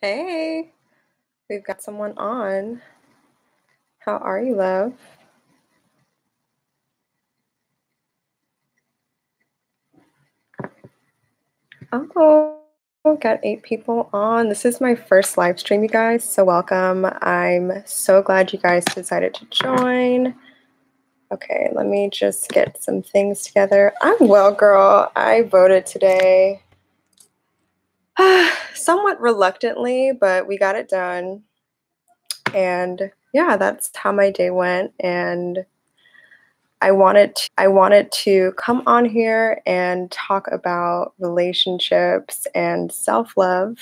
Hey, we've got someone on. How are you, love? Oh, got 8 people on. This is my first live stream, you guys, so welcome. I'm so glad you guys decided to join. Okay, let me just get some things together. I'm well, girl. I voted today. Somewhat reluctantly, but we got it done. And yeah, that's how my day went. And I wanted to come on here and talk about relationships and self-love.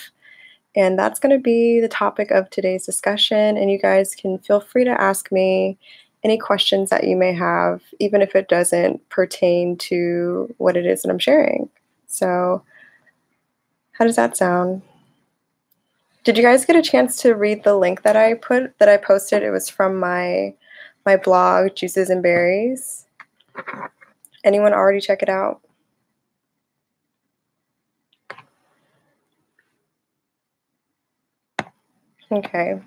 And that's going to be the topic of today's discussion. And you guys can feel free to ask me any questions that you may have, even if it doesn't pertain to what it is that I'm sharing. So, how does that sound? Did you guys get a chance to read the link that I posted? It was from my blog, Juices and Berries. Anyone already check it out? Okay.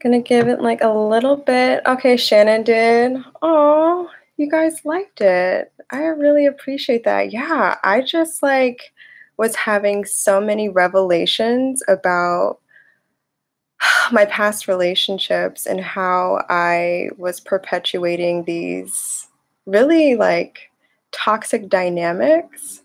Gonna give it like a little bit. Okay, Shannon did. Oh, you guys liked it. I really appreciate that. Yeah, I just like was having so many revelations about my past relationships and how I was perpetuating these really like toxic dynamics.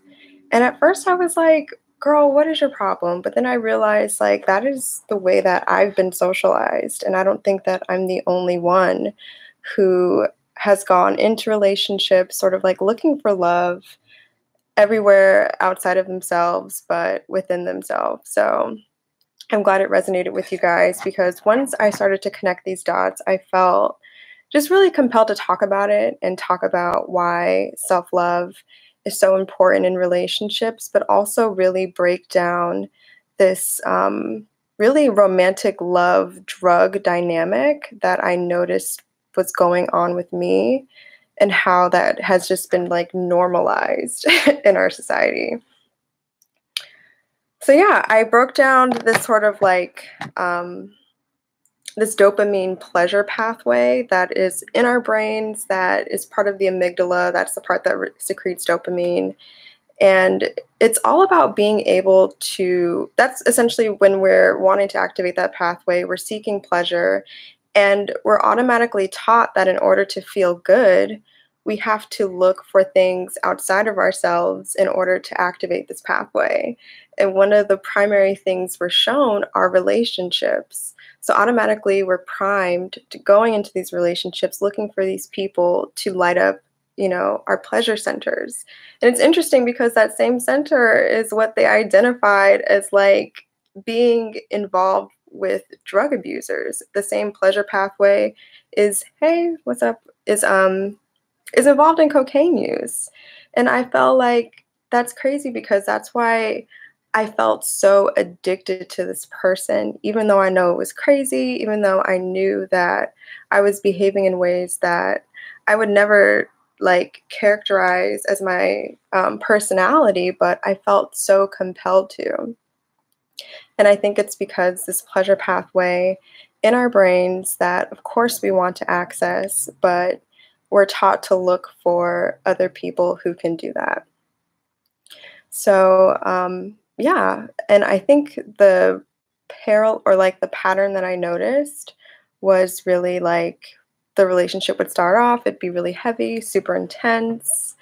And at first I was like, girl, what is your problem? But then I realized like that is the way that I've been socialized. And I don't think that I'm the only one who has gone into relationships sort of like looking for love everywhere outside of themselves, but within themselves. So I'm glad it resonated with you guys because once I started to connect these dots, I felt just really compelled to talk about it and talk about why self-love is so important in relationships, but also really break down this really romantic love drug dynamic that I noticed was going on with me and how that has just been like normalized in our society. So yeah, I broke down this sort of like this dopamine pleasure pathway that is in our brains, that is part of the amygdala. That's the part that secretes dopamine. And it's all about being able to, that's essentially when we're wanting to activate that pathway, we're seeking pleasure. And we're automatically taught that in order to feel good, we have to look for things outside of ourselves in order to activate this pathway. And one of the primary things we're shown are relationships. So automatically we're primed to going into these relationships, looking for these people to light up, our pleasure centers. And it's interesting because that same center is what they identified as like being involved with drug abusers. The same pleasure pathway is, hey, what's up, is involved in cocaine use. And I felt like that's crazy because that's why I felt so addicted to this person, even though I know it was crazy, even though I knew that I was behaving in ways that I would never like characterize as my personality, but I felt so compelled to. And I think it's because this pleasure pathway in our brains that, of course, we want to access, but we're taught to look for other people who can do that. So, yeah, and I think the peril or like the pattern that I noticed was really like the relationship would start off, it'd be really heavy, super intense,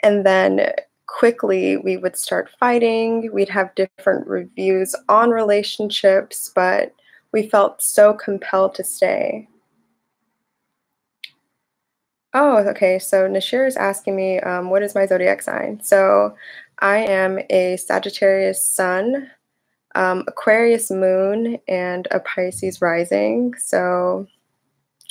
and then quickly we would start fighting. We'd have different reviews on relationships, but we felt so compelled to stay. Oh, okay. So Nashir is asking me, what is my zodiac sign? So I am a Sagittarius sun, Aquarius moon, and a Pisces rising. So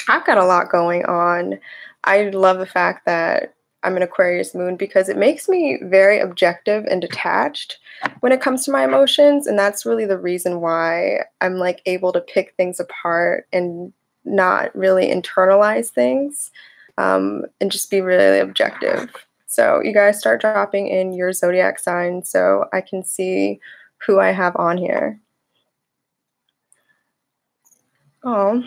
I've got a lot going on. I love the fact that I'm an Aquarius moon because it makes me very objective and detached when it comes to my emotions. And that's really the reason why I'm like able to pick things apart and not really internalize things, and just be really objective. So you guys start dropping in your zodiac sign so I can see who I have on here. Oh,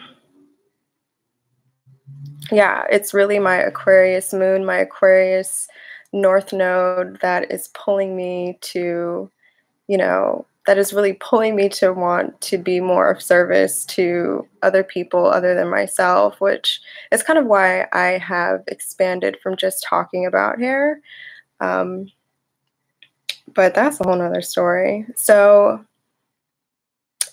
yeah, it's really my Aquarius moon, my Aquarius North Node that is pulling me to, that is really pulling me to want to be more of service to other people other than myself, which is kind of why I have expanded from just talking about hair. Um, but that's a whole nother story. So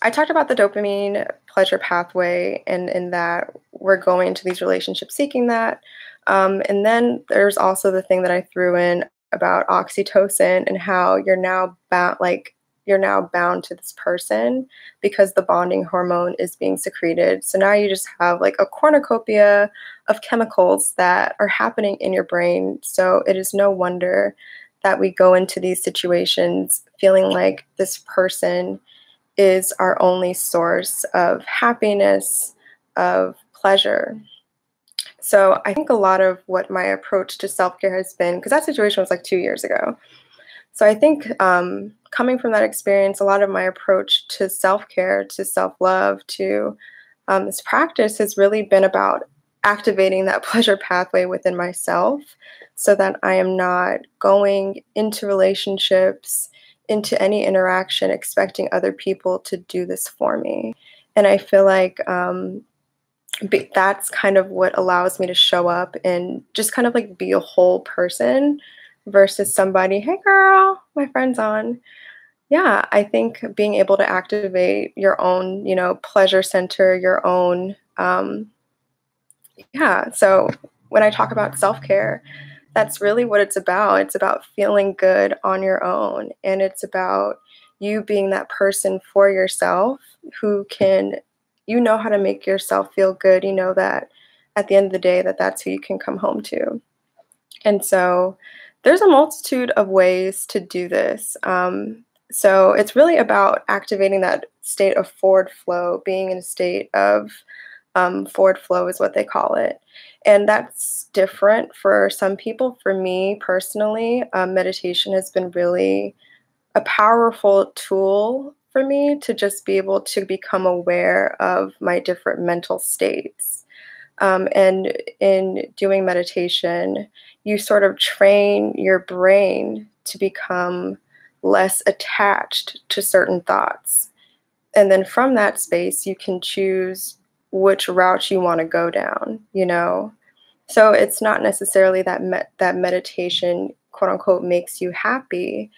I talked about the dopamine pleasure pathway and in that we're going into these relationships seeking that. And then there's also the thing that I threw in about oxytocin and how you're now bound to this person because the bonding hormone is being secreted. So now you just have like a cornucopia of chemicals that are happening in your brain. So it is no wonder that we go into these situations feeling like this person is our only source of happiness, of pleasure. So I think a lot of what my approach to self-care has been, because that situation was like 2 years ago. So I think coming from that experience, a lot of my approach to self-care, to self-love, to this practice has really been about activating that pleasure pathway within myself so that I am not going into relationships, into any interaction, expecting other people to do this for me. And I feel like that's kind of what allows me to show up and just kind of like be a whole person versus somebody, hey girl, my friend's on. Yeah, I think being able to activate your own, pleasure center, your own, yeah. So when I talk about self care, that's really what it's about. It's about feeling good on your own. And it's about you being that person for yourself who can, how to make yourself feel good. You know that at the end of the day, that's who you can come home to. And so there's a multitude of ways to do this. So it's really about activating that state of forward flow, being in a state of forward flow is what they call it. And that's different for some people. For me personally, meditation has been really a powerful tool for me to just be able to become aware of my different mental states. And in doing meditation, you sort of train your brain to become less attached to certain thoughts. And then from that space, you can choose which route you want to go down. So it's not necessarily that that meditation, quote unquote, makes you happy.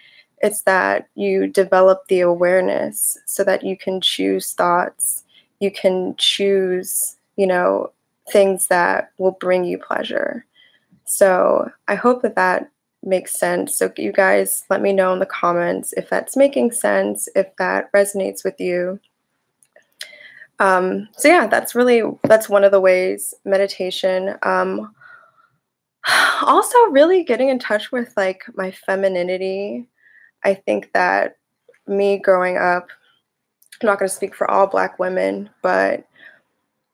It's that you develop the awareness so that you can choose thoughts, you can choose, things that will bring you pleasure. So I hope that makes sense. So you guys let me know in the comments if that's making sense, if that resonates with you. So yeah, that's one of the ways, meditation. Also really getting in touch with like my femininity. I think that me growing up, I'm not going to speak for all Black women, but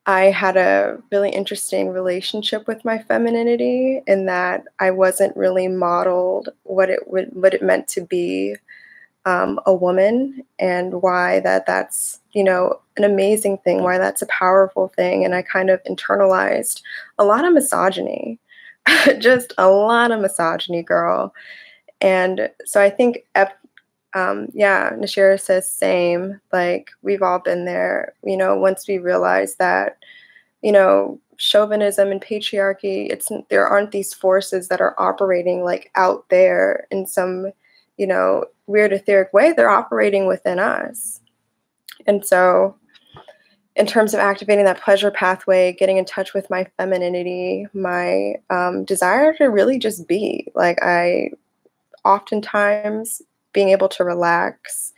I had a really interesting relationship with my femininity in that I wasn't really modeled what it meant to be a woman, and why that's an amazing thing, why that's a powerful thing. And I kind of internalized a lot of misogyny, just a lot of misogyny, girl. And so I think yeah, Nashira says same. Like we've all been there, once we realize that, chauvinism and patriarchy, there aren't these forces that are operating like out there in some, weird etheric way. They're operating within us. And so in terms of activating that pleasure pathway, getting in touch with my femininity, my desire to really just be, like I oftentimes being able to relax,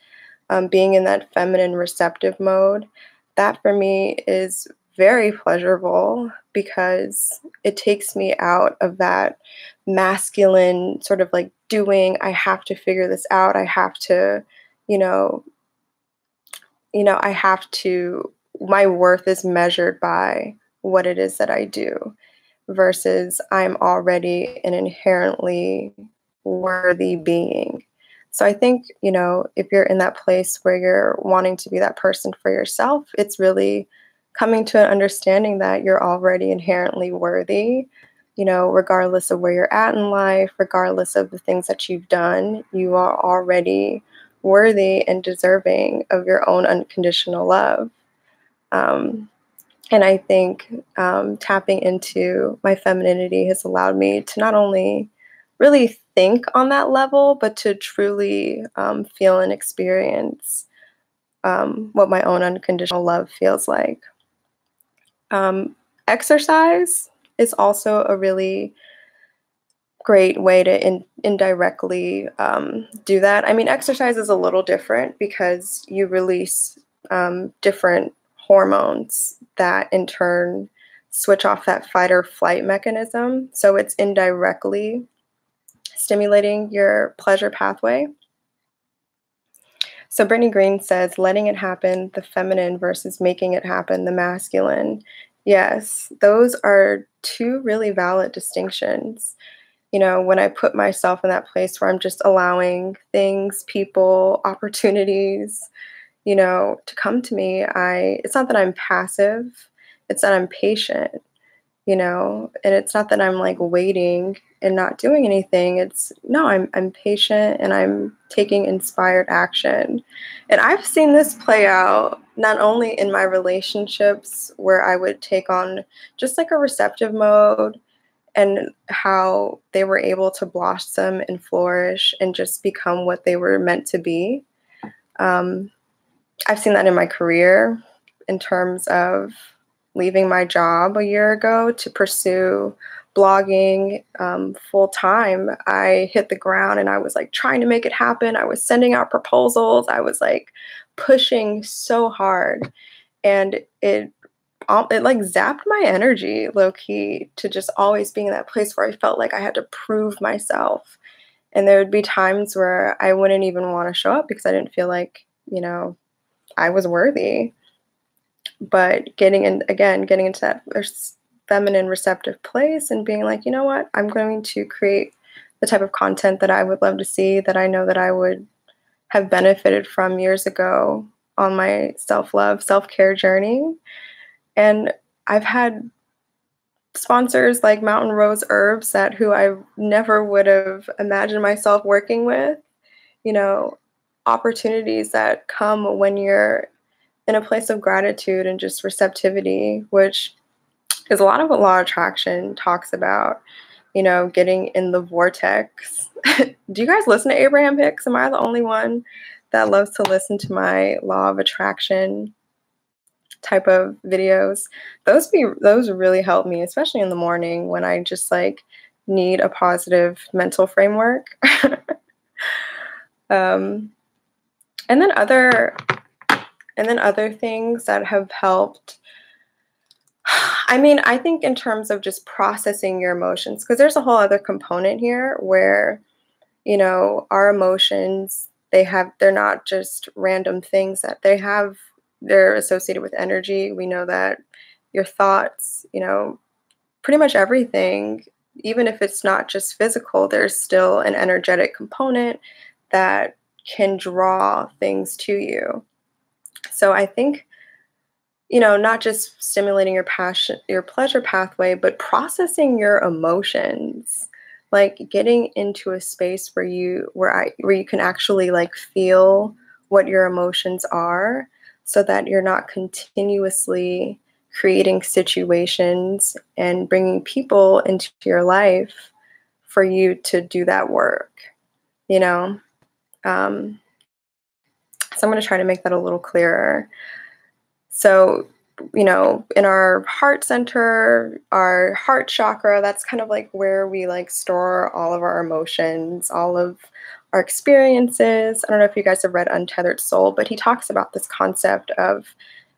being in that feminine receptive mode, that for me is very pleasurable because it takes me out of that masculine sort of like doing, I have to figure this out, I have to, you know, I have to, my worth is measured by what it is that I do versus I'm already an inherently worthy being. So I think, if you're in that place where you're wanting to be that person for yourself, it's really coming to an understanding that you're already inherently worthy, regardless of where you're at in life, regardless of the things that you've done, you are already worthy and deserving of your own unconditional love. Um, and I think tapping into my femininity has allowed me to not only really think on that level, but to truly feel and experience what my own unconditional love feels like. Exercise is also a really great way to indirectly do that. I mean, exercise is a little different because you release different hormones that in turn switch off that fight or flight mechanism. So it's indirectly stimulating your pleasure pathway. So Brittany Green says, letting it happen, the feminine versus making it happen, the masculine. Yes, those are two really valid distinctions. When I put myself in that place where I'm just allowing things, people, opportunities, to come to me, it's not that I'm passive, it's that I'm patient, and it's not that I'm like waiting and not doing anything. It's no, I'm patient and I'm taking inspired action. And I've seen this play out not only in my relationships where I would take on just like a receptive mode and how they were able to blossom and flourish and just become what they were meant to be. I've seen that in my career in terms of leaving my job a year ago to pursue blogging full time. I hit the ground and I was like trying to make it happen. I was sending out proposals. I was like pushing so hard, and it like zapped my energy low key to just always being in that place where I felt like I had to prove myself. And there would be times where I wouldn't even want to show up because I didn't feel like, I was worthy. But getting into that feminine receptive place and being like, you know what, I'm going to create the type of content that I would love to see, that I know that I would have benefited from years ago on my self-love, self-care journey. And I've had sponsors like Mountain Rose Herbs who I never would have imagined myself working with, opportunities that come when you're in a place of gratitude and just receptivity, which is a lot of what law of attraction talks about, getting in the vortex. Do you guys listen to Abraham Hicks? Am I the only one that loves to listen to my law of attraction type of videos? Those really help me, especially in the morning when I just like need a positive mental framework. um, and then other things that have helped. I mean, I think in terms of just processing your emotions, because there's a whole other component here where, our emotions, they're not just random things that they're associated with energy. We know that your thoughts, pretty much everything, even if it's not just physical, there's still an energetic component that can draw things to you. So I think, not just stimulating your passion, your pleasure pathway, but processing your emotions, like getting into a space where you can actually like feel what your emotions are, so that you're not continuously creating situations and bringing people into your life for you to do that work, so I'm going to try to make that a little clearer. So, in our heart center, our heart chakra, that's kind of like where we like store all of our emotions, all of our experiences. I don't know if you guys have read Untethered Soul, but he talks about this concept of,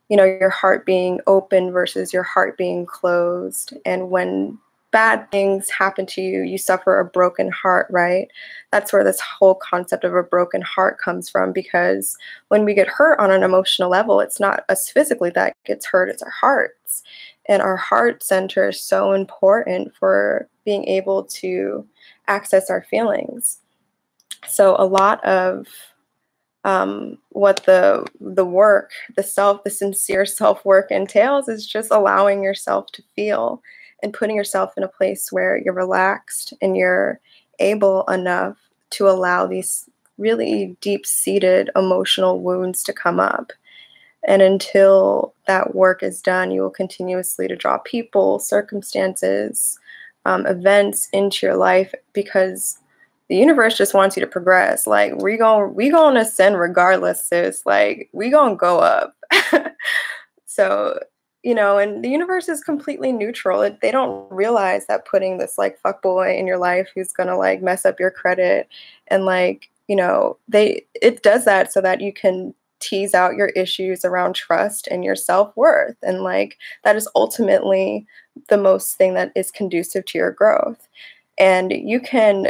your heart being open versus your heart being closed. And when bad things happen to you, you suffer a broken heart, right? That's where this whole concept of a broken heart comes from, because when we get hurt on an emotional level, it's not us physically that gets hurt, it's our hearts. And our heart center is so important for being able to access our feelings. So a lot of what the work, the sincere self work entails is just allowing yourself to feel and putting yourself in a place where you're relaxed and you're able enough to allow these really deep seated emotional wounds to come up. And until that work is done, you will continuously to draw people, circumstances, events into your life because the universe just wants you to progress. Like we gonna ascend regardless, sis. Like we gonna go up. So, and the universe is completely neutral. They don't realize that putting this like fuckboy in your life who's gonna like mess up your credit and like, it does that so that you can tease out your issues around trust and your self-worth. And like that is ultimately the most thing that is conducive to your growth. And you can,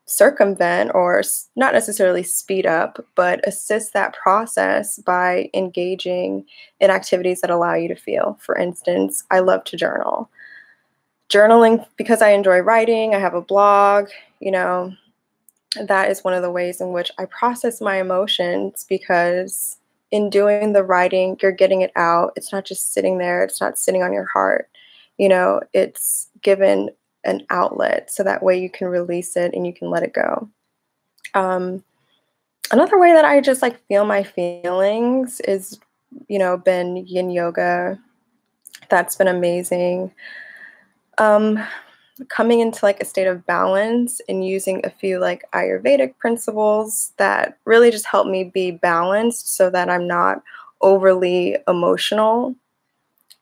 circumvent or not necessarily speed up, but assist that process by engaging in activities that allow you to feel. For instance, I love to journal. Journaling, because I enjoy writing, I have a blog, that is one of the ways in which I process my emotions because in doing the writing, you're getting it out. It's not just sitting there, it's not sitting on your heart. It's given an outlet so that way you can release it and you can let it go. Another way that I just like feel my feelings is, been yin yoga. That's been amazing. Coming into like a state of balance and using a few like Ayurvedic principles that really just help me be balanced so that I'm not overly emotional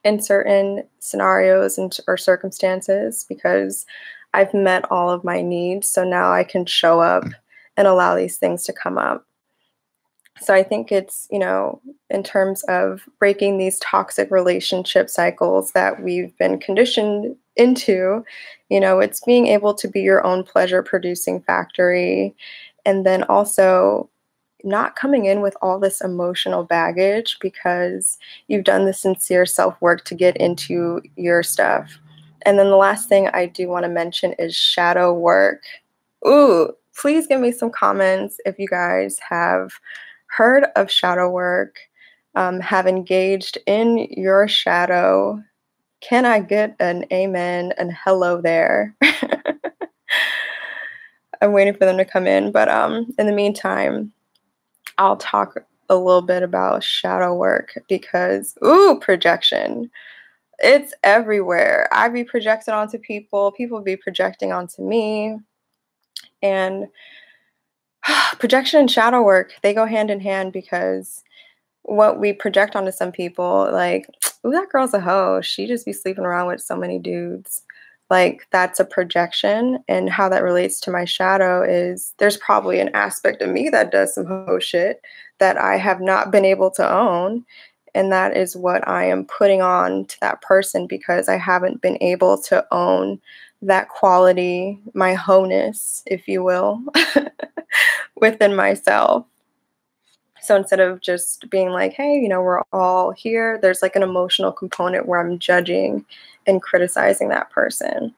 in certain scenarios or circumstances because I've met all of my needs. So now I can show up and allow these things to come up. So I think it's, in terms of breaking these toxic relationship cycles that we've been conditioned into, it's being able to be your own pleasure producing factory. And then also not coming in with all this emotional baggage because you've done the sincere self-work to get into your stuff. And then the last thing I do want to mention is shadow work. Ooh, please give me some comments if you guys have heard of shadow work, have engaged in your shadow. Can I get an amen and hello there? I'm waiting for them to come in, but in the meantime, I'll talk a little bit about shadow work because, projection. It's everywhere. I be projecting onto people, people be projecting onto me. And projection and shadow work, they go hand in hand because what we project onto some people, like, ooh, that girl's a hoe. She just be sleeping around with so many dudes. Like, that's a projection. And how that relates to my shadow is there's probably an aspect of me that does some hoe shit that I have not been able to own. And that is what I am putting on to that person because I haven't been able to own that quality, my wholeness, if you will, within myself. So instead of just being like, hey, we're all here, there's like an emotional component where I'm judging and criticizing that person.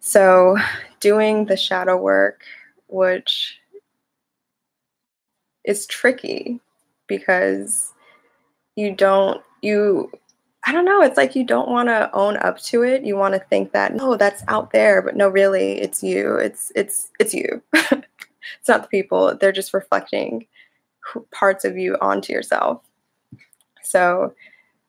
So doing the shadow work, which is tricky because I don't know, it's like you don't want to own up to it. You want to think that, no, that's out there, but no, really, it's you. It's you. It's not the people. They're just reflecting parts of you onto yourself. So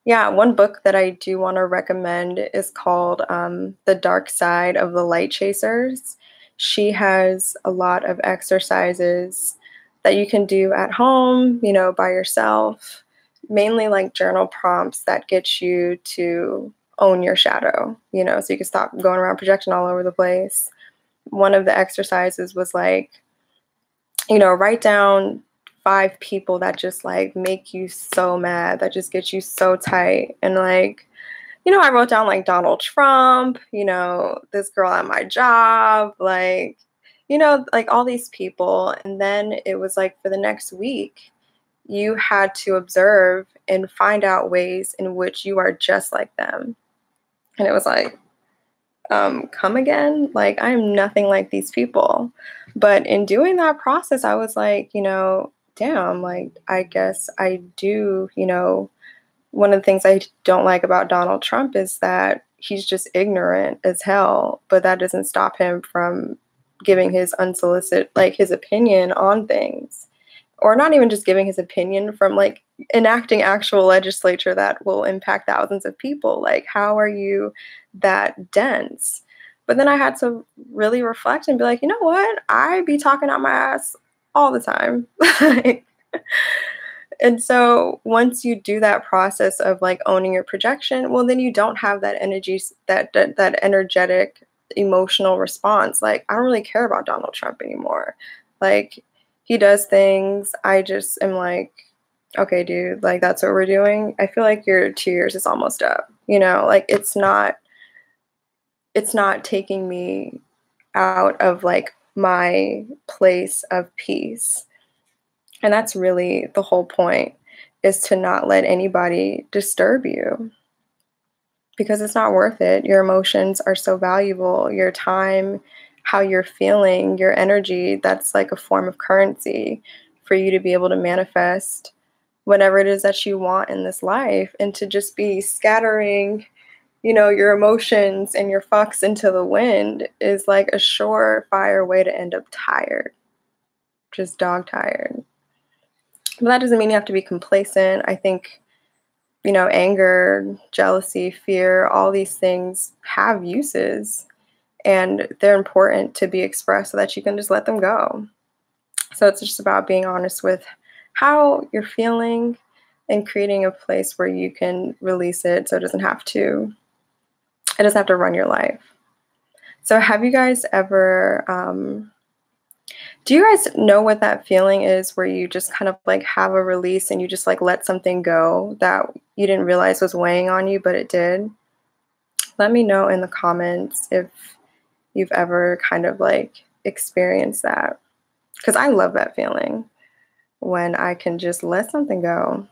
yeah, one book that I do want to recommend is called The Dark Side of the Light Chasers. She has a lot of exercises that you can do at home, by yourself, mainly like journal prompts that get you to own your shadow, so you can stop going around projecting all over the place. One of the exercises was like, write down 5 people that just like make you so mad, that just get you so tight. And like, I wrote down like Donald Trump, this girl at my job, like, like all these people. And then it was like for the next week, you had to observe and find out ways in which you are just like them. And it was like, come again. Like, I am nothing like these people. But in doing that process, I was like, damn, like, I guess I do, one of the things I don't like about Donald Trump is that he's just ignorant as hell, but that doesn't stop him from giving his unsolicited, like, his opinion on things. Or not even just giving his opinion, from like enacting actual legislature that will impact thousands of people. Like, how are you that dense? But then I had to really reflect and be like, you know what? I be talking out my ass all the time. Like, and so once you do that process of like owning your projection, well, then you don't have that energy, that energetic emotional response. Like, I don't really care about Donald Trump anymore. Like, he does things. I just am like, okay, dude, like, that's what we're doing. I feel like your 2 years is almost up. Like, it's not taking me out of like my place of peace. And that's really the whole point, is to not let anybody disturb you, because it's not worth it. Your emotions are so valuable. Your time, how you're feeling, your energy, that's like a form of currency for you to be able to manifest whatever it is that you want in this life. And to just be scattering, your emotions and your fucks into the wind is like a surefire way to end up tired, just dog tired. But that doesn't mean you have to be complacent. I think, anger, jealousy, fear, all these things have uses, and they're important to be expressed so that you can just let them go. So it's just about being honest with how you're feeling and creating a place where you can release it so it doesn't have to run your life. So have you guys ever do you guys know what that feeling is, where you just kind of like have a release and you just like let something go that you didn't realize was weighing on you, but it did? Let me know in the comments if you've ever kind of like experienced that, because I love that feeling when I can just let something go.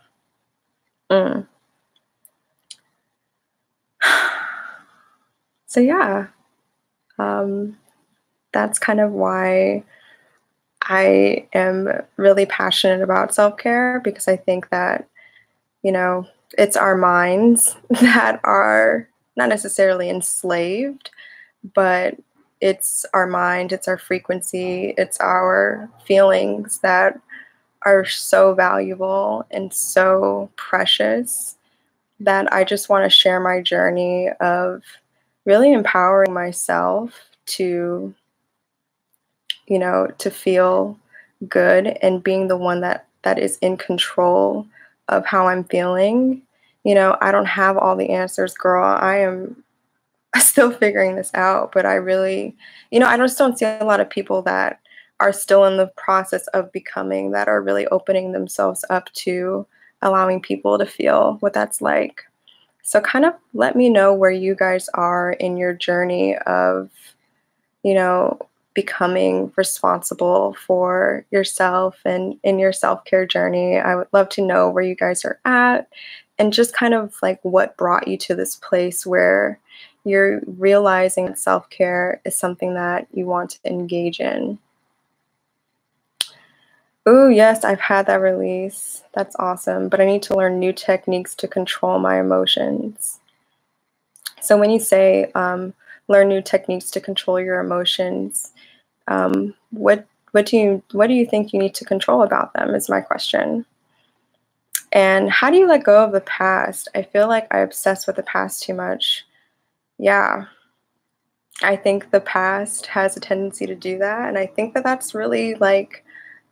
So yeah, that's kind of why I am really passionate about self-care, because I think that, it's our minds that are not necessarily enslaved, but it's our mind, it's our frequency, it's our feelings that are so valuable and so precious, that I just want to share my journey of really empowering myself to, to feel good and being the one that is in control of how I'm feeling. I don't have all the answers, girl. I am still figuring this out, but I really, I just don't see a lot of people that are still in the process of becoming, that are really opening themselves up to allowing people to feel what that's like. So kind of let me know where you guys are in your journey of, becoming responsible for yourself and in your self-care journey. I would love to know where you guys are at, and just kind of like what brought you to this place where you're realizing that self-care is something that you want to engage in. Ooh, yes, I've had that release. That's awesome. But I need to learn new techniques to control my emotions. So when you say learn new techniques to control your emotions, what do you think you need to control about them, is my question. And how do you let go of the past? I feel like I obsess with the past too much. Yeah, I think the past has a tendency to do that. And I think that that's really like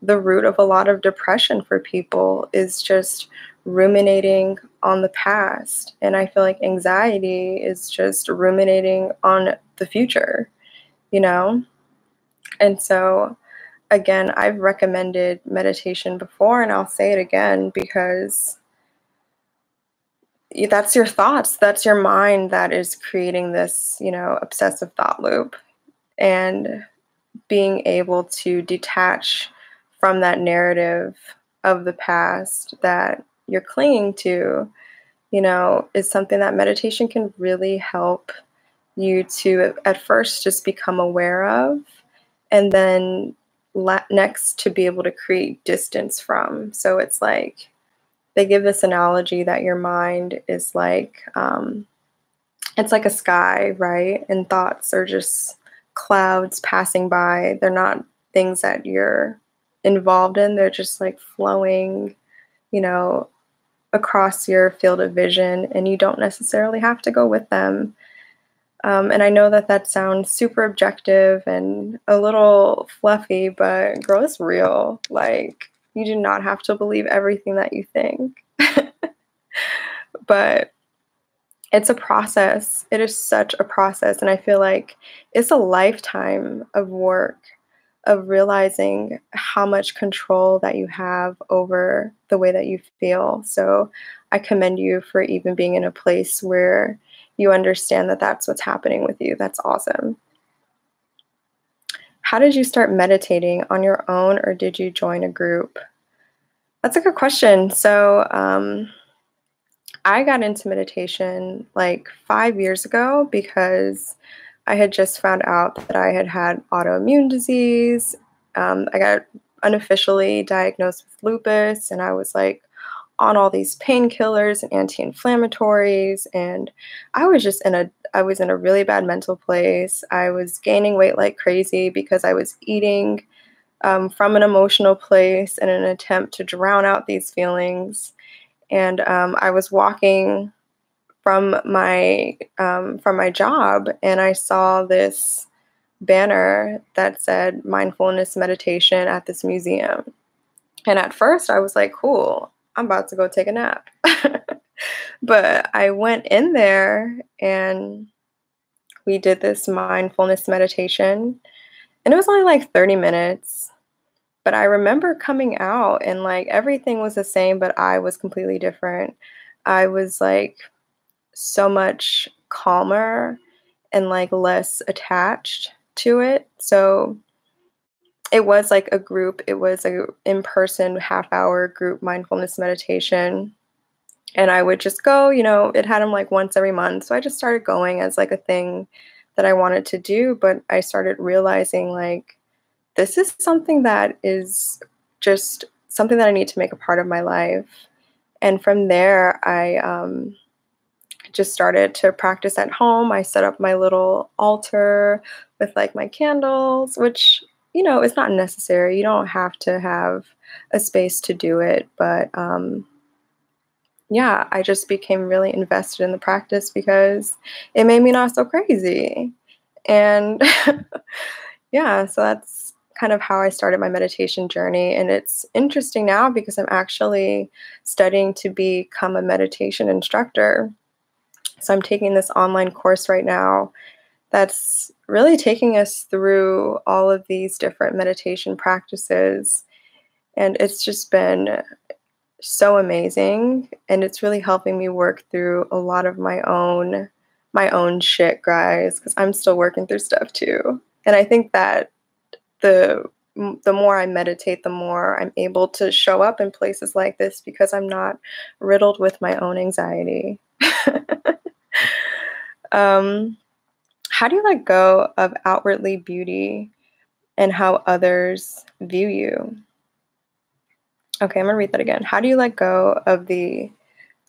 the root of a lot of depression for people, is just ruminating on the past. And I feel like anxiety is just ruminating on the future, And so, again, I've recommended meditation before, and I'll say it again, because that's your thoughts, that's your mind that is creating this, obsessive thought loop. And being able to detach from that narrative of the past that you're clinging to, is something that meditation can really help you to at first just become aware of, and then next to be able to create distance from. So it's like they give this analogy that your mind is like, it's like a sky, right? And thoughts are just clouds passing by. They're not things that you're involved in. They're just like flowing, you know, across your field of vision, and you don't necessarily have to go with them. And I know that that sounds super objective and a little fluffy, but girl, it's real. Like, you do not have to believe everything that you think. But it's a process. It is such a process. And I feel like it's a lifetime of work of realizing how much control that you have over the way that you feel. So I commend you for even being in a place where you understand that that's what's happening with you. That's awesome. How did you start meditating on your own, or did you join a group? That's a good question. So, I got into meditation like 5 years ago because I had just found out that I had had autoimmune disease. I got unofficially diagnosed with lupus, and I was like on all these painkillers and anti-inflammatories, and I was in a really bad mental place. I was gaining weight like crazy because I was eating from an emotional place in an attempt to drown out these feelings. And I was walking from my job, and I saw this banner that said mindfulness meditation at this museum. And at first, I was like, "Cool, I'm about to go take a nap." But I went in there, and we did this mindfulness meditation, and it was only like 30 minutes. But I remember coming out, and like everything was the same, but I was completely different. I was like so much calmer and like less attached to it. So it was like a group, it was a in-person half-hour group mindfulness meditation. And I would just go, it had them like once every month. So I just started going as like a thing that I wanted to do, but I started realizing like this is something that is just something that I need to make a part of my life. And from there, I just started to practice at home. I set up my little altar with like my candles, which, is not necessary. You don't have to have a space to do it. But yeah, I just became really invested in the practice because it made me not so crazy. And yeah, so that's kind of how I started my meditation journey. And it's interesting now because I'm actually studying to become a meditation instructor. So I'm taking this online course right now that's really taking us through all of these different meditation practices. And it's just been so amazing. And it's really helping me work through a lot of my own shit, guys, because I'm still working through stuff too. And I think that the more I meditate, the more I'm able to show up in places like this because I'm not riddled with my own anxiety. How do you let go of outwardly beauty and how others view you? Okay, I'm gonna read that again. How do you let go of the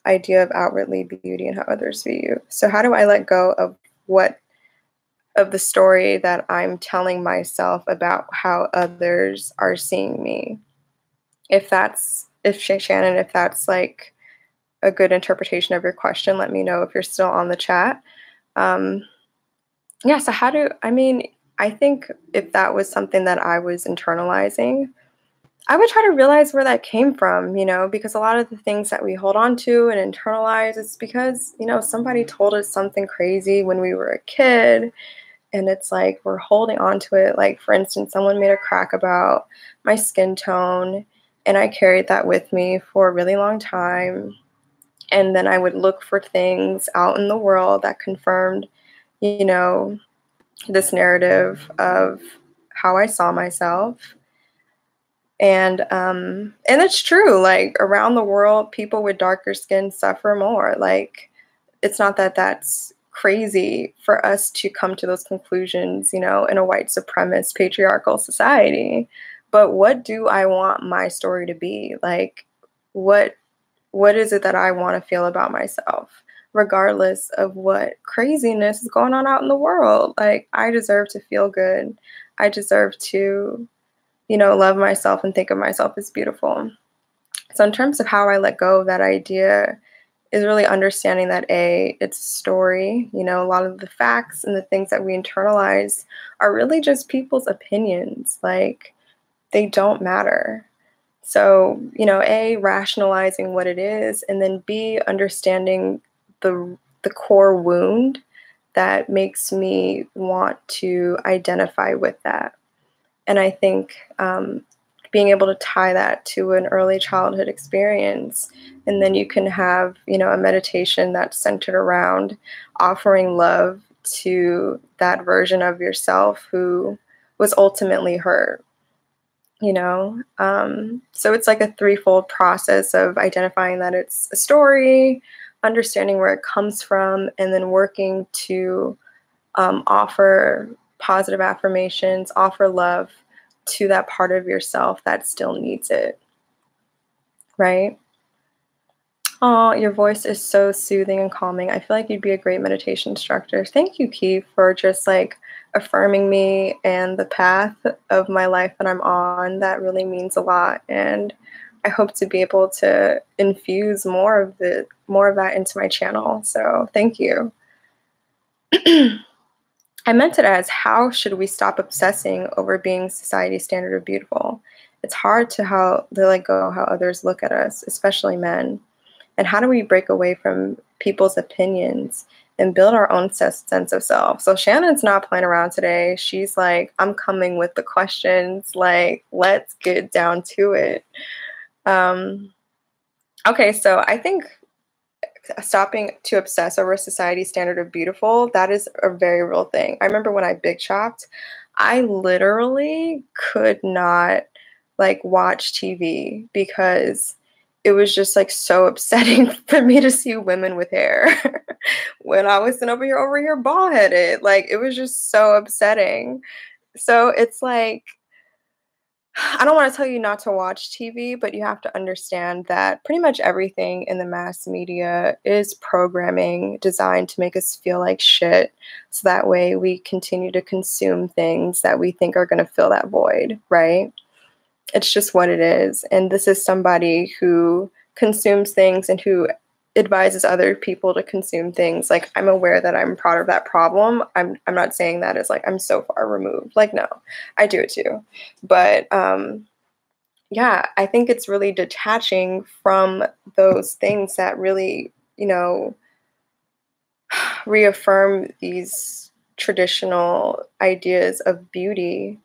idea of outwardly beauty and how others view you? So how do I let go of the story that I'm telling myself about how others are seeing me? Shannon, if that's like a good interpretation of your question, let me know if you're still on the chat. Yeah, so I think if that was something that I was internalizing, I would try to realize where that came from, because a lot of the things that we hold on to and internalize, it's because, somebody told us something crazy when we were a kid, and it's like we're holding on to it. Like, for instance, someone made a crack about my skin tone, and I carried that with me for a really long time. And then I would look for things out in the world that confirmed, you know, this narrative of how I saw myself. And it's true, like around the world, people with darker skin suffer more. Like, it's not that that's crazy for us to come to those conclusions, you know, in a white supremacist patriarchal society. But what do I want my story to be? Like, what what is it that I want to feel about myself, regardless of what craziness is going on out in the world? Like, I deserve to feel good. I deserve to, you know, love myself and think of myself as beautiful. So in terms of how I let go of that idea is really understanding that it's a story. You know, a lot of the facts and the things that we internalize are really just people's opinions. Like, they don't matter. So, you know, rationalizing what it is, and then B, understanding the core wound that makes me want to identify with that. And I think being able to tie that to an early childhood experience, and then you can have, you know, a meditation that's centered around offering love to that version of yourself who was ultimately hurt, you know. So it's like a threefold process of identifying that it's a story, understanding where it comes from, and then working to offer positive affirmations, offer love to that part of yourself that still needs it, right? Oh, your voice is so soothing and calming. I feel like you'd be a great meditation instructor. Thank you, Keith, for just like affirming me and the path of my life that I'm on. That really means a lot. And I hope to be able to infuse more of that into my channel. So thank you. I meant it as, how should we stop obsessing over being society's standard of beautiful? It's hard to let go how others look at us, especially men. And how do we break away from people's opinions and build our own sense of self? So Shannon's not playing around today. She's like, I'm coming with the questions. Like, let's get down to it. Okay, so I think stopping to obsess over society's standard of beautiful, that is a very real thing. I remember when I big chopped, I literally could not like watch TV because it was just like so upsetting for me to see women with hair when I was sitting over here bald headed. Like, it was just so upsetting. So it's like, I don't want to tell you not to watch TV, but you have to understand that pretty much everything in the mass media is programming designed to make us feel like shit. So that way we continue to consume things that we think are going to fill that void, right? It's just what it is. And this is somebody who consumes things and who advises other people to consume things. Like, I'm aware that I'm part of that problem. I'm not saying that as like I'm so far removed. Like, no, I do it too. But yeah, I think it's really detaching from those things that really, you know, reaffirm these traditional ideas of beauty.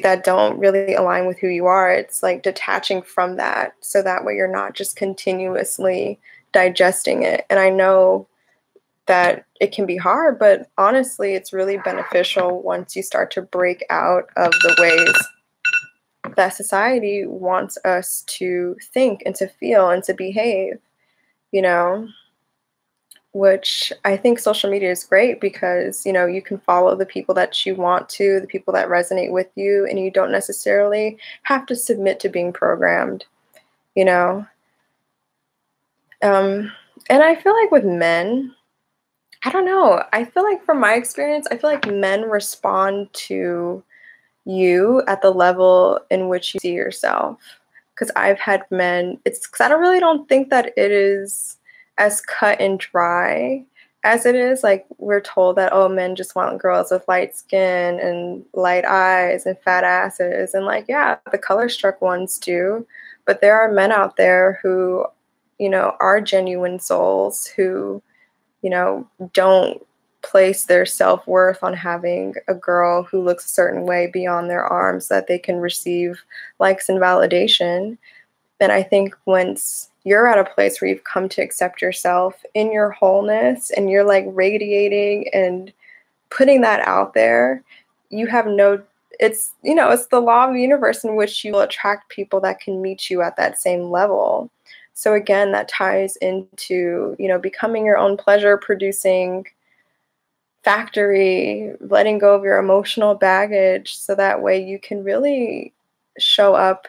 That don't really align with who you are. It's like detaching from that, so that way you're not just continuously digesting it. And I know that it can be hard, but honestly, it's really beneficial once you start to break out of the ways that society wants us to think and to feel and to behave, you know. Which I think social media is great because, you know, you can follow the people that you want to, the people that resonate with you, and you don't necessarily have to submit to being programmed, you know. And I feel like with men, I don't know. I feel like from my experience, I feel like men respond to you at the level in which you see yourself. Because I've had men, it's because I really don't think that it is as cut and dry as it is. Like, we're told that, oh, men just want girls with light skin and light eyes and fat asses. And like, yeah, the color struck ones do. But there are men out there who, you know, are genuine souls who, you know, don't place their self-worth on having a girl who looks a certain way beyond their arms so that they can receive likes and validation. And I think once you're at a place where you've come to accept yourself in your wholeness and you're like radiating and putting that out there, you have it's, you know, it's the law of the universe in which you will attract people that can meet you at that same level. So again, that ties into, becoming your own pleasure producing factory, letting go of your emotional baggage so that way you can really show up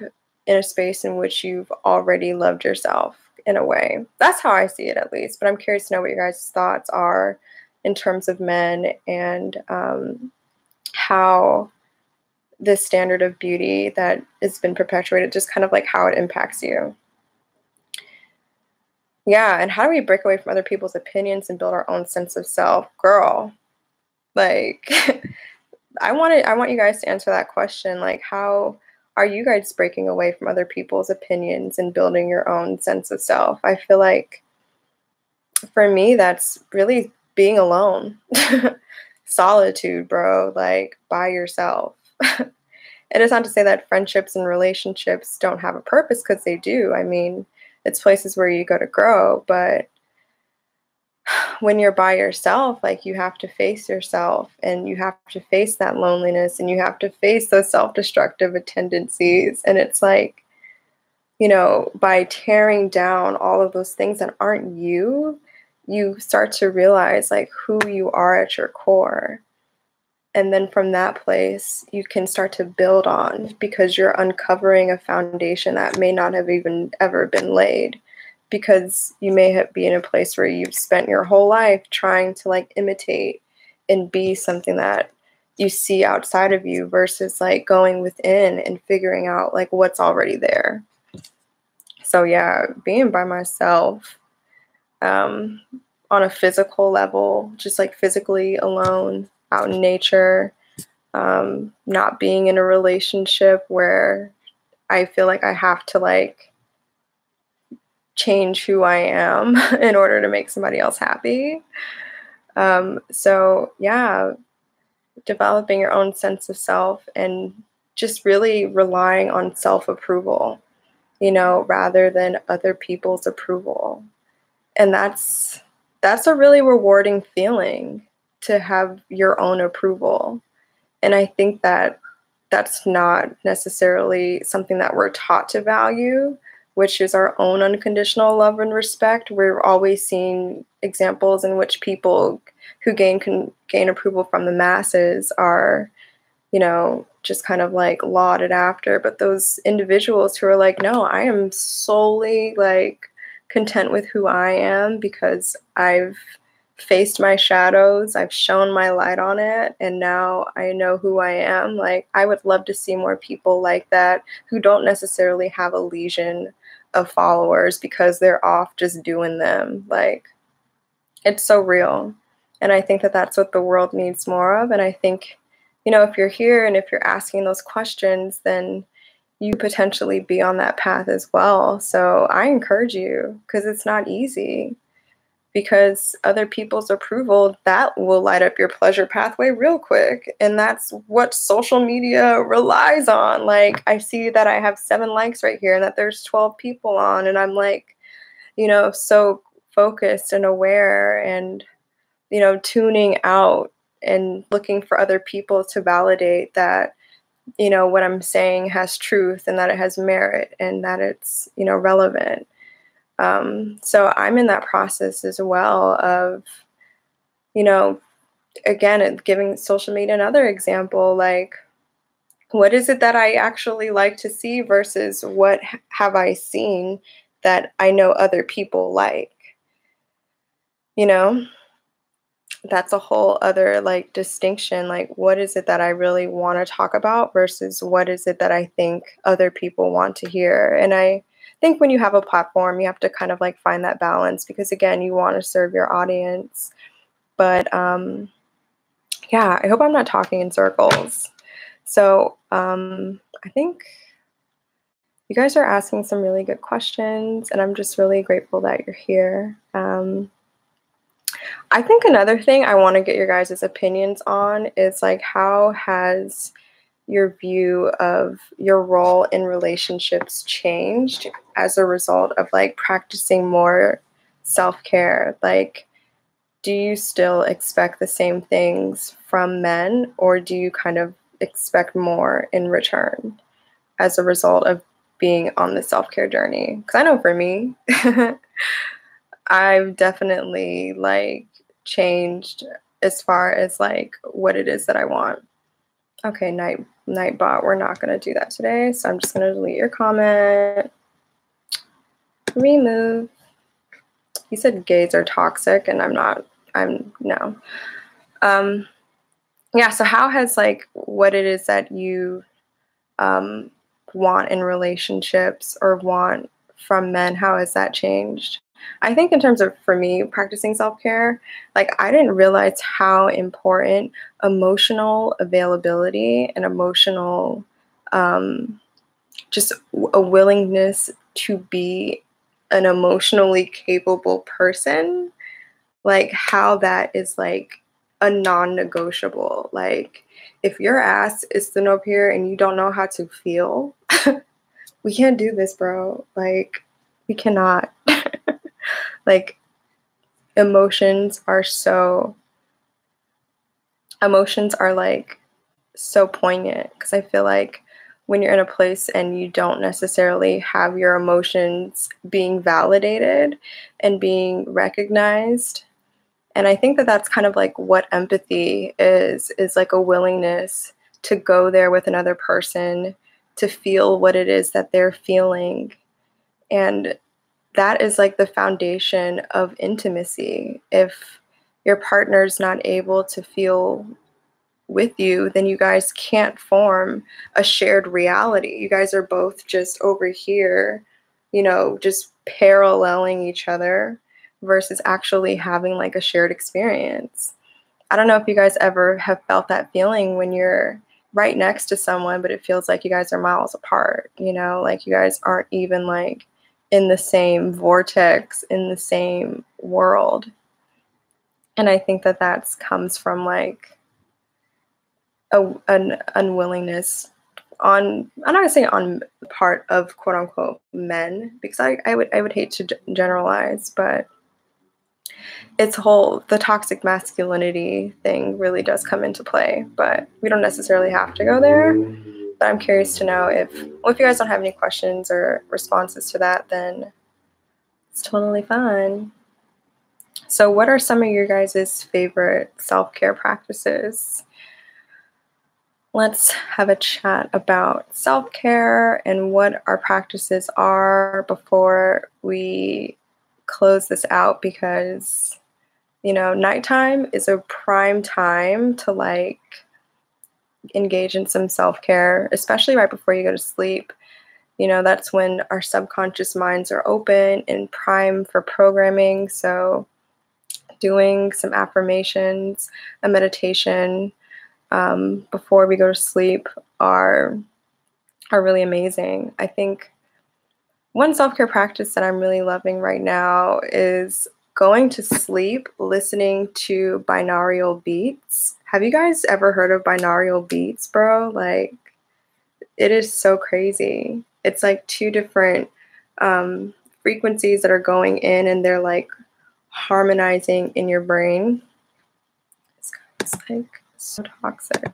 in a space in which you've already loved yourself in a way. That's how I see it, at least. But I'm curious to know what your guys' thoughts are in terms of men and how this standard of beauty that has been perpetuated, just kind of like how it impacts you. Yeah, and how do we break away from other people's opinions and build our own sense of self? Girl, like I want you guys to answer that question. Like, how are you guys breaking away from other people's opinions and building your own sense of self? I feel like for me, that's really being alone. Solitude, bro, like by yourself. It is not to say that friendships and relationships don't have a purpose, because they do. I mean, it's places where you go to grow, but when you're by yourself, like, you have to face yourself, and you have to face that loneliness, and you have to face those self-destructive tendencies. And it's like, by tearing down all of those things that aren't you, you start to realize like who you are at your core. And then from that place, you can start to build on, because you're uncovering a foundation that may not have even ever been laid, because you may be in a place where you've spent your whole life trying to like imitate and be something that you see outside of you, versus like going within and figuring out like what's already there. So yeah, being by myself on a physical level, just like physically alone, out in nature, not being in a relationship where I feel like I have to like change who I am in order to make somebody else happy. So yeah, developing your own sense of self and just really relying on self-approval, rather than other people's approval. And that's a really rewarding feeling, to have your own approval. And I think that that's not necessarily something that we're taught to value, which is our own unconditional love and respect. We're always seeing examples in which people who gain approval from the masses are, just kind of like lauded after. But those individuals who are like, no, I am solely like content with who I am, because I've faced my shadows, I've shown my light on it, and now I know who I am. Like, I would love to see more people like that, who don't necessarily have a legion of followers because they're off just doing them. Like, it's so real. And I think that that's what the world needs more of. And I think, if you're here and if you're asking those questions, then you potentially be on that path as well. So I encourage you, because it's not easy, because other people's approval, that will light up your pleasure pathway real quick. And that's what social media relies on. Like, I see that I have 7 likes right here and that there's 12 people on, and I'm like, so focused and aware and, tuning out and looking for other people to validate that, what I'm saying has truth and that it has merit and that it's, relevant. So I'm in that process as well of, again, giving social media another example, like, what is it that I actually like to see versus what have I seen that I know other people like? That's a whole other like distinction. Like, what is it that I really want to talk about versus what is it that I think other people want to hear? And I think when you have a platform, you have to kind of like find that balance, because again, you want to serve your audience. But yeah, I hope I'm not talking in circles. So I think you guys are asking some really good questions, and I'm just really grateful that you're here. I think another thing I want to get your guys' opinions on is like, how has your view of your role in relationships changed as a result of like practicing more self-care? Like, do you still expect the same things from men, or do you kind of expect more in return as a result of being on the self-care journey. Because I know for me, I've definitely like changed as far as like what it is that I want. Okay, Nightbot, we're not gonna do that today, so I'm just gonna delete your comment. Remove. You said gays are toxic, and I'm no. Yeah, so how has like what it is that you want in relationships or want from men, how has that changed? I think in terms of, for me, practicing self-care, like I didn't realize how important emotional availability and emotional just a willingness to be an emotionally capable person, like how that is like a non-negotiable. Like if your ass is sitting up here and you don't know how to feel, we can't do this, bro. Like we cannot. Like emotions are like so poignant, because I feel like when you're in a place and you don't necessarily have your emotions being validated and being recognized, and I think that that's kind of like what empathy is like a willingness to go there with another person, to feel what it is that they're feeling. And that is like the foundation of intimacy. If your partner's not able to feel with you, then you guys can't form a shared reality. You guys are both just over here, just paralleling each other versus actually having like a shared experience. I don't know if you guys ever have felt that feeling when you're right next to someone, but it feels like you guys are miles apart, like you guys aren't even like in the same vortex, in the same world. And I think that comes from like an unwillingness I'm not gonna say on the part of quote unquote men, because I would hate to generalize, but the toxic masculinity thing really does come into play, but we don't necessarily have to go there. But I'm curious to know if you guys don't have any questions or responses to that, then it's totally fine. So what are some of your guys' favorite self-care practices? Let's have a chat about self-care and what our practices are before we close this out, because nighttime is a prime time to like engage in some self-care, especially right before you go to sleep. That's when our subconscious minds are open and prime for programming. So doing some affirmations, a meditation before we go to sleep are really amazing. I think one self-care practice that I'm really loving right now is going to sleep listening to binaural beats. Have you guys ever heard of binaural beats, bro? Like, it is so crazy. It's like two different frequencies that are going in, and they're like harmonizing in your brain. This guy's like so toxic.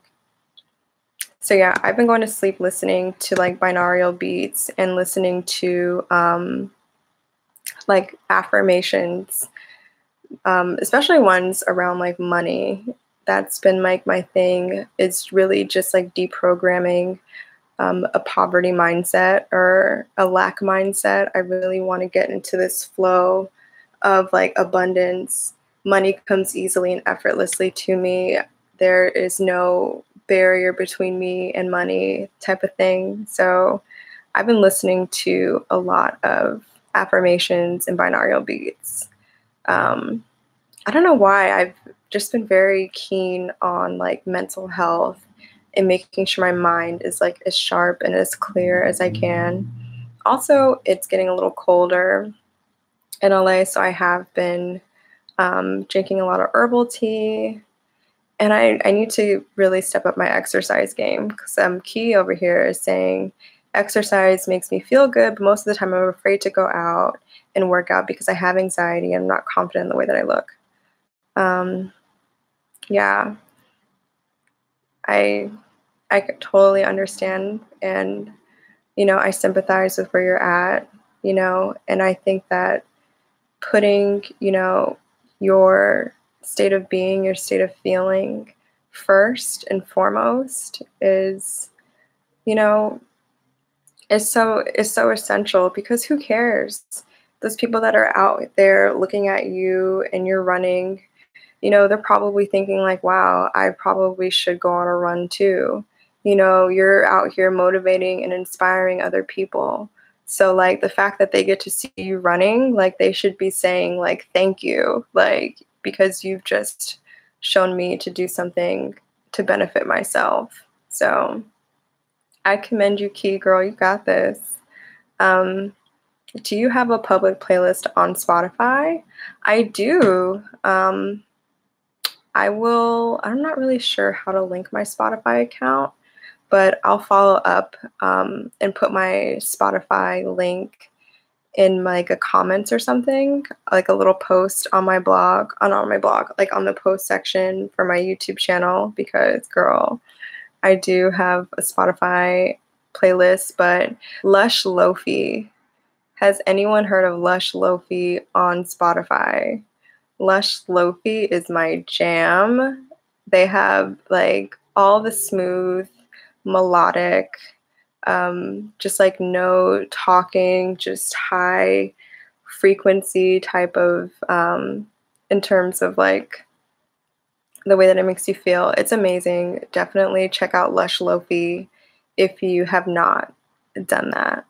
So yeah, I've been going to sleep listening to like binaural beats and listening to like affirmations, especially ones around like money. That's been like my thing. It's really just like deprogramming a poverty mindset or a lack mindset. I really want to get into this flow of like abundance. Money comes easily and effortlessly to me. There is no barrier between me and money type of thing. So I've been listening to a lot of affirmations and binaural beats. I don't know why. I've just been very keen on like mental health and making sure my mind is like as sharp and as clear as I can. Also, it's getting a little colder in LA, so I have been drinking a lot of herbal tea. And I need to really step up my exercise game, because Key over here is saying exercise makes me feel good, but most of the time I'm afraid to go out and work out because I have anxiety and I'm not confident in the way that I look. Yeah, I could totally understand, and I sympathize with where you're at, and I think that putting, your state of being, your state of feeling first and foremost you know, is so essential, because who cares? Those people that are out there looking at you and you're running, they're probably thinking like, wow, I probably should go on a run too. You're out here motivating and inspiring other people. So like the fact that they get to see you running, like they should be saying like, thank you, like, because you've just shown me to do something to benefit myself. So I commend you, Key girl. You got this. Um, do you have a public playlist on Spotify? I do. I'm not really sure how to link my Spotify account, but I'll follow up and put my Spotify link in like a comments or something, like a little post on my blog, on my blog, like on the post section for my YouTube channel, because girl, I do have a Spotify playlist. But Lush Lofi, has anyone heard of Lush Lofi on Spotify? Lush Lofi is my jam. They have like all the smooth, melodic, just like no talking, just high frequency type of, in terms of like the way that it makes you feel. It's amazing. Definitely check out Lush Lofi if you have not done that.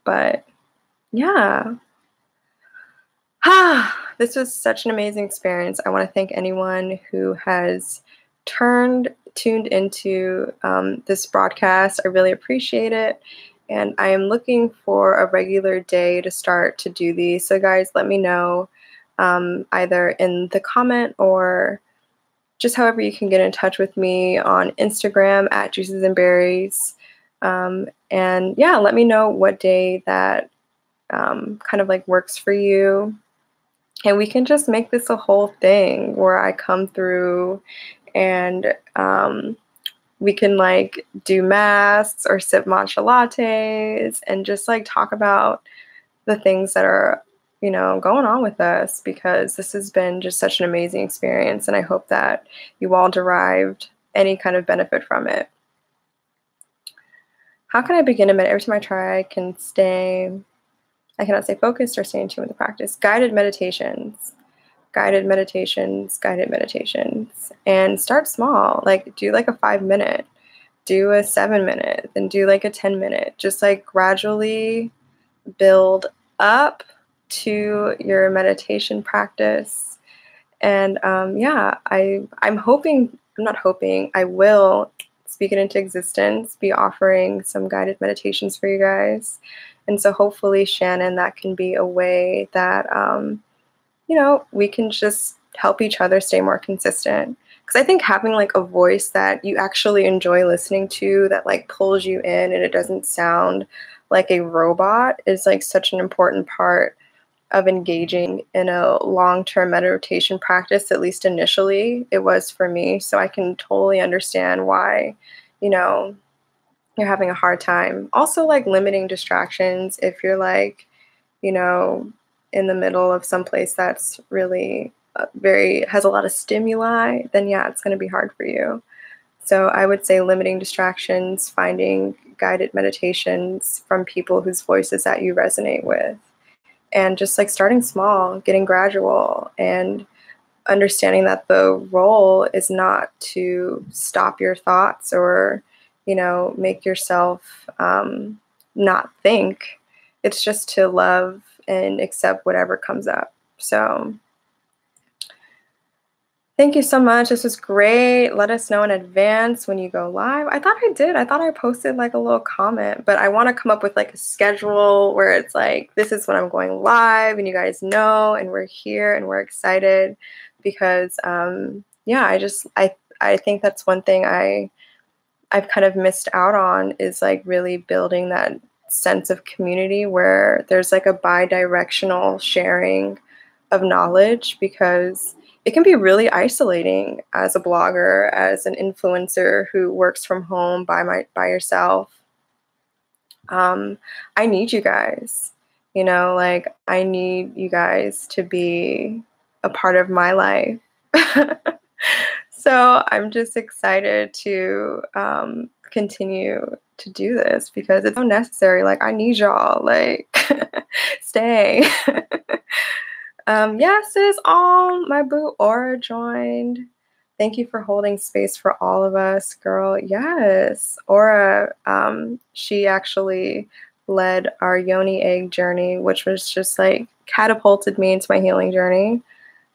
But yeah. This was such an amazing experience. I want to thank anyone who has tuned into this broadcast. I really appreciate it. And I am looking for a regular day to start to do these. So guys, let me know either in the comment or just however you can get in touch with me on Instagram at Juices and Berries. And yeah, let me know what day that kind of like works for you. And we can just make this a whole thing where I come through and we can like do masks or sip matcha lattes and just like talk about the things that are, going on with us, because this has been just such an amazing experience. And I hope that you all derived any kind of benefit from it. How can I begin a minute? Every time I try, I cannot stay focused or stay in tune with the practice. Guided meditations, and start small. Like do like a 5-minute, do a 7-minute, then do like a 10-minute. Just like gradually build up to your meditation practice. And I'm hoping, I'm not hoping, I will speak it into existence, be offering some guided meditations for you guys. And so hopefully, Shannon, that can be a way that, we can just help each other stay more consistent. Because I think having like a voice that you actually enjoy listening to, that like pulls you in and it doesn't sound like a robot, is like such an important part of engaging in a long-term meditation practice. At least initially it was for me. So I can totally understand why, you're having a hard time. Also, like limiting distractions. If you're like, in the middle of some place that's really has a lot of stimuli, then yeah, it's going to be hard for you. So I would say limiting distractions, finding guided meditations from people whose voices that you resonate with, and just like starting small, getting gradual, and understanding that the role is not to stop your thoughts or, make yourself not think. It's just to love and accept whatever comes up. So thank you so much. This was great. Let us know in advance when you go live. I thought I did. I thought I posted like a little comment, but I want to come up with like a schedule where it's like, this is when I'm going live and you guys know, and we're here and we're excited because, I think that's one thing I've kind of missed out on, is like really building that sense of community where there's like a bi-directional sharing of knowledge, because it can be really isolating as a blogger, as an influencer who works from home by yourself. I need you guys. Like I need you guys to be a part of my life. So I'm just excited to continue to do this because it's so necessary. Like I need y'all. Like stay. Yes, sis, all my boo Aura joined. Thank you for holding space for all of us, girl. Yes, Aura, she actually led our yoni egg journey, which was just like catapulted me into my healing journey.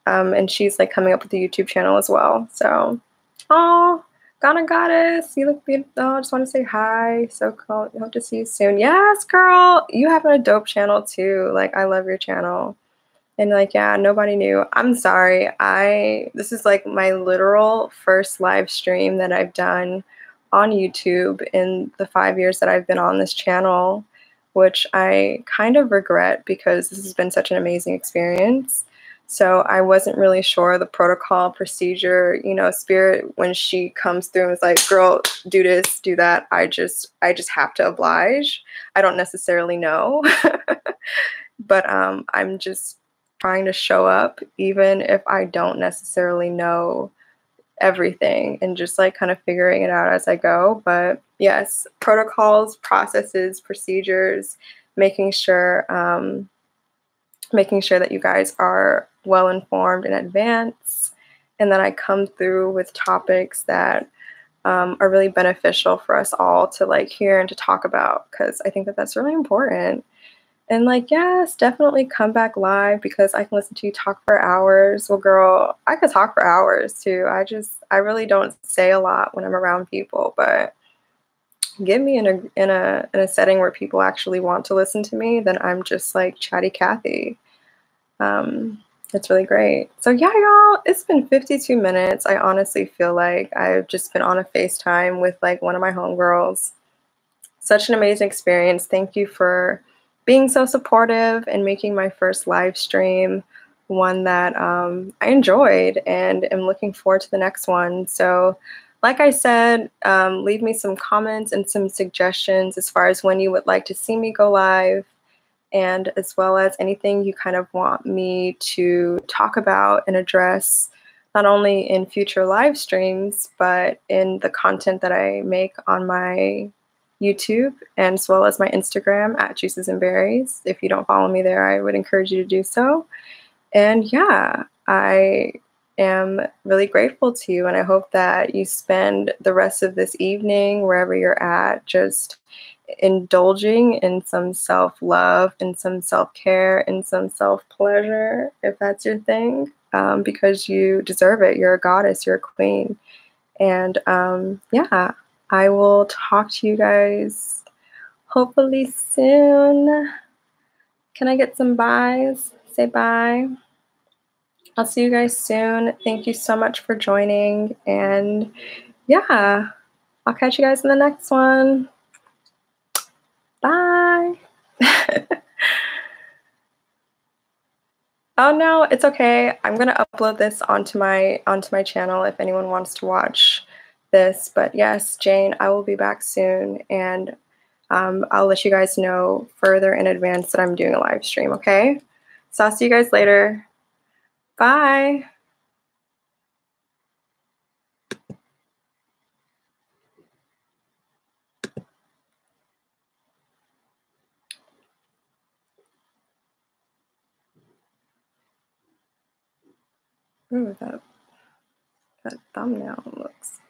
And she's like coming up with a YouTube channel as well. So, oh, Ghana Goddess, you look beautiful. Oh, I just want to say hi. So cool. Hope to see you soon. Yes, girl, you have a dope channel too. Like, I love your channel. And like, yeah, nobody knew. I'm sorry. This is like my literal first live stream that I've done on YouTube in the 5 years that I've been on this channel, which I kind of regret because this has been such an amazing experience. So I wasn't really sure the protocol procedure, Spirit, when she comes through and is like, girl, do this, do that. I just have to oblige. I don't necessarily know. But I'm just trying to show up even if I don't necessarily know everything and just like kind of figuring it out as I go. But yes, protocols, processes, procedures, making sure that you guys are well informed in advance, and that I come through with topics that are really beneficial for us all to like hear and to talk about, because I think that that's really important. And like, yes, definitely come back live because I can listen to you talk for hours. Well, girl, I could talk for hours too. I really don't say a lot when I'm around people, but get me in a setting where people actually want to listen to me, then I'm just like chatty Cathy. It's really great. So yeah, y'all, it's been 52 minutes. I honestly feel like I've just been on a FaceTime with like one of my homegirls. Such an amazing experience. Thank you for being so supportive and making my first live stream one that I enjoyed, and am looking forward to the next one. So like I said, leave me some comments and some suggestions as far as when you would like to see me go live, and as well as anything you kind of want me to talk about and address, not only in future live streams, but in the content that I make on my YouTube, and as well as my Instagram at Juices and Berries. If you don't follow me there, I would encourage you to do so. And yeah, I am really grateful to you, and I hope that you spend the rest of this evening, wherever you're at, just indulging in some self-love and some self-care and some self-pleasure, if that's your thing, because you deserve it. You're a goddess, you're a queen. And yeah, I will talk to you guys hopefully soon. Can I get some byes? Say bye. I'll see you guys soon. Thank you so much for joining. And yeah, I'll catch you guys in the next one. Bye. Oh no, it's okay. I'm gonna upload this onto my channel if anyone wants to watch this. But yes, Jane, I will be back soon, and I'll let you guys know further in advance that I'm doing a live stream, okay? So I'll see you guys later. Bye. Ooh, that thumbnail looks